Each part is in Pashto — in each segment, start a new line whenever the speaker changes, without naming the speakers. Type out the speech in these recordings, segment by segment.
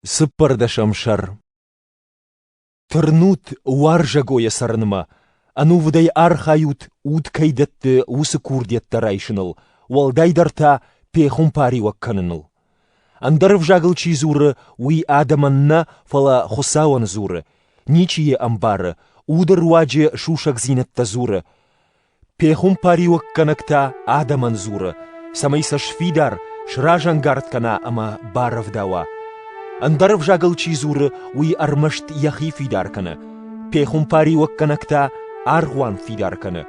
Sıppır da şamşar. Tırnut varjagoya sarınma. Anuvday arxayut ud kaydattı usı kurdiyatta rayşınıl. Waldaydarta pehumpari wakkanınıl. Andarv jagıl çizurı wi adamanna fala xusawan zurı. Niçiye ambarı, udar wajı şuşak zinatta zurı. Pehumpari wakkanakta adaman zurı. Samaysa şfidar, şrajan gartkana ama baravdawa. Andarv jagıl çizurı wi armasht yahi fidarkanı. Pehumpari wakkanakta argwan fidarkanı.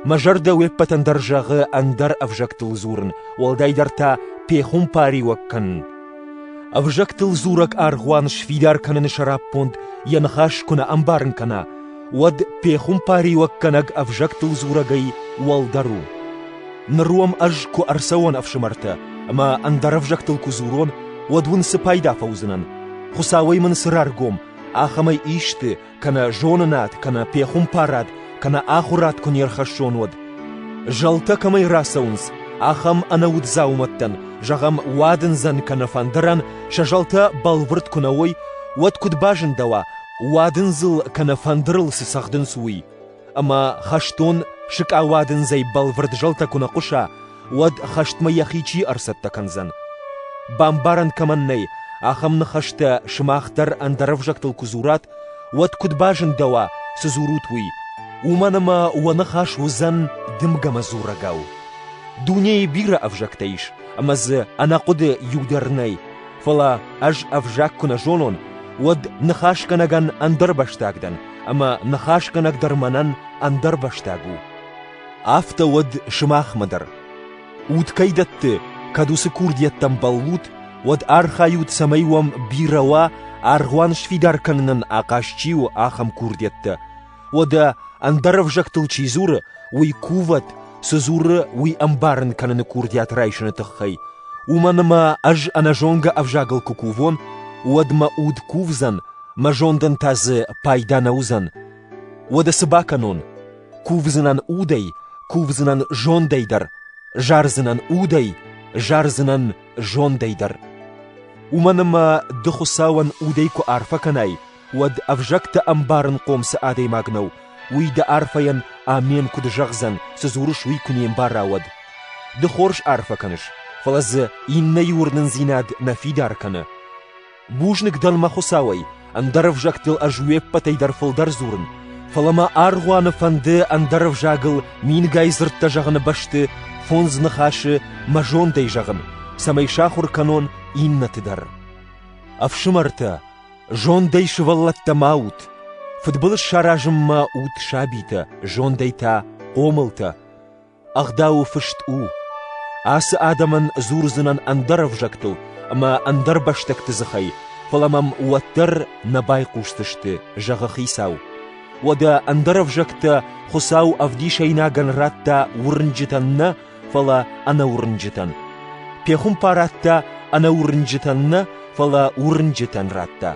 Majarda weppat andarjağı andar avjaktıl zurın. Waldaydarta pehumpari wakkan. Avjaktıl zurak argwan şfidarkanı şarappond yanhaş kuna ambarnkana. Wad pehumpari wakkanag avjaktıl zuragay waldaru. Naruam aj ku arsawan afşımarta. Ama andar avjaktıl kuzuron ودون سپایدا فوزنن خساوی من سرار گم آخمای ایشت کنا جوننات کنا پیخم پاراد کنا آخرات کنیر خشون ود جلتا کمای راسونز آخم انود زاومتن جغم وادن زن کنا فاندران شجلتا بالورد کنوی ود کد باجن دوا وادن زل کنا فاندرل سسخدن سوی اما خشتون شک آوادن زی بالورد جلتا کنا قشا ود خشت ما یخیچی ارسد تکنزن بامبارن كماني آخم نخشتا شماختر اندرفجاكتل كزورات واد كدباجن دوا سزوروتوي ومانما ونخاش وزن دمغم زورغاو دوني بيرا افجاكتايش اماز انا قد يودرني فلا اج افجاك كنا جونون ود نخاش كنغان اندر باشتاگدن اما نخاش كنغ درمانان اندر باشتاگو افتا ود شماخ مدر ود كيدت كادوس كورديتم بالوت ود أرخايوت سمايوم بيروا أرغوان شفيدار كنن آقاشتيو آخم كورديت ود أندرف جاكتل چيزور وي كوفت سزور وي أمبارن كنن كورديات رايشن تخي ومنما أج أنا جونغ أفجاغل كوكوفون ود ما أود كوفزن ما جوندن تاز بايدان أوزن ود سباكنون كوفزنان أودي كوفزنان جونديدر جارزنان أودي جارزنان جون ديدر ومنما دخساون اوديكو عرفكناي ود افجكت امبارن قوم سادي ماغنو ويدا عرفين امين كود جغزن سزورش ويكون يمبارا ود دخورش عرفكنش فلز إن يورنن زيناد نفيدار كنا بوجنك دلما خساوي اندرف جاكتل اجويب بتيدر فلدر زورن فلما ارغوان فند اندرف جاغل مين غايزر تجغن بشت فونز نخاش مجون دي جغن سمي شاخر كانون إن تدر أفشمرتا جون دي شوالت تماوت فتبل الشراجم ما اوت شابيتا جون ديتا قوملتا أغداو فشت او آس آدمن زورزنان اندرف جاكتل أما اندر بشتك تزخي فلمم واتر نباي قوشتشت جغخي ساو ودا اندرف جاكتا خساو أفدي شينا غنراتا ورنجتن فلا أنا ورنجتن بيخم باراتا أنا ورنجتن فلا ورنجتن راتا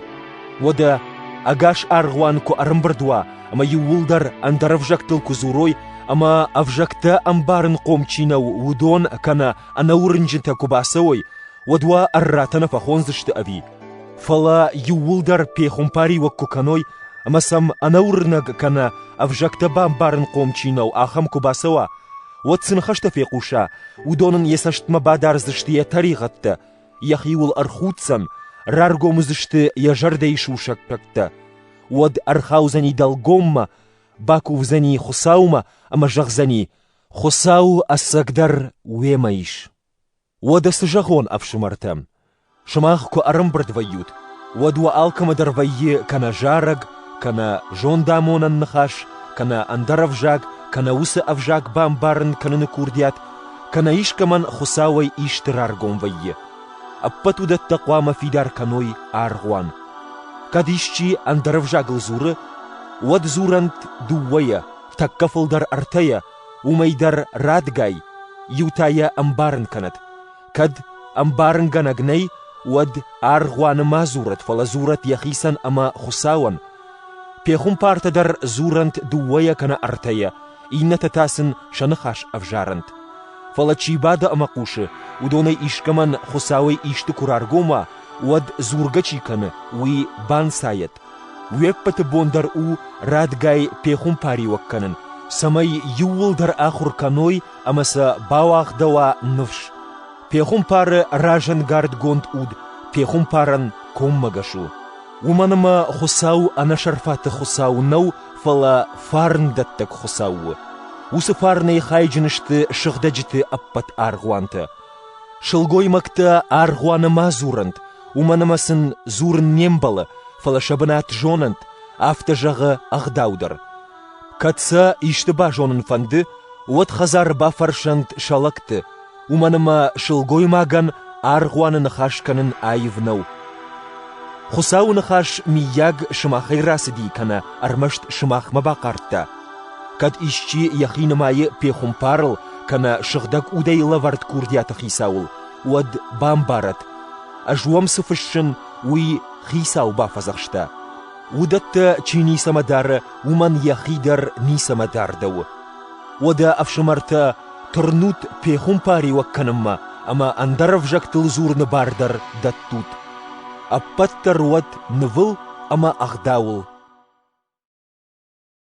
ودا أغاش أرغوان كو أرمبردوا أما يولدر أندرف جاكتل كزوروي أما أفجاكتا أمبارن قوم تشينو ودون كان أنا ورنجتا كوباسوي ودوا أراتنا فخونزشت أبي فلا يولدر بيخم باري وكو كانوي أما سم أنا ورنج كان أفجاكتا بامبارن قوم تشينو آخم كوباسوا واتسنخشت في قوشا ودونن يساشت مبادار زشتية تاريغت يخيول أرخوتسن رارغو مزشت يجردي شوشك بكت ود أرخاوزني دالغوم باكو وزني خساوما أما جغزني خساو أساقدر ويمايش ود سجغون أفشمرتم شماخ كو أرمبرد ويوت ودوا آلكم درفي كان جارغ كان جون دامون النخاش كان أندرف جاغ كان وسا أفجاك بامبارن كان كورديات كان إيش كمان خساوي إيش ترارغون وي أبتو دا التقوام في دار كانوي أرغوان كاديشتي أندرف جاغ الزور ود زورنت دوية تكفل در أرتيا وميدر رادغاي يوتايا أمبارن كانت كد أمبارن غنغني ود أرغوان ما زورت فلا زورت يخيسن أما خساوان بيخم بارت در زورنت دوية كان أرتيا إن تتاسن شنخاش أفجارنت فلا تشيبادا أما قوش ودوني إيش كمان خساوي إيش تكرارغوما ود زورگچی کنه وی بان سایت ویپت بوندر او رادگای پیخون پاری وکنن سمای یول در آخر کنوی امسا باواخ دوا نفش پیخون پار راجن گارد گوند اود پیخون پارن کم مگشو ومنما خساو انا شرفات خساو نو فلا فارن دتك خساو وسفارني خايجنشت شغدجت أبت أرغوانت شلغوي مكتا أرغوان ما زورنت ومنمسن زورن نيمبل فلا شبنات جوننت أفتجغ أغداودر كتسا إشتبا جونن فند وات خزار بافرشنت شالكت ومنما شلغوي ماغن أرغوان نخاش كنن آيفنو خساو نخاش مياغ شماخي راسدي كان أرمشت شماخ مباقارتا كاد إشتي يخين ماي بيخم بارل كان شغدك ودي لفرد كورديات خيساول ود بامبارت أجوام سفشن وي خيساو بافزخشتا ودت تشيني سمدار ومن يخيدر ني سمدار دو ودا أفشمرتا ترنوت بيخم باري وكنما أما أندرف جاك تلزور نباردر دتوت أبتر ود نفل أما أغداول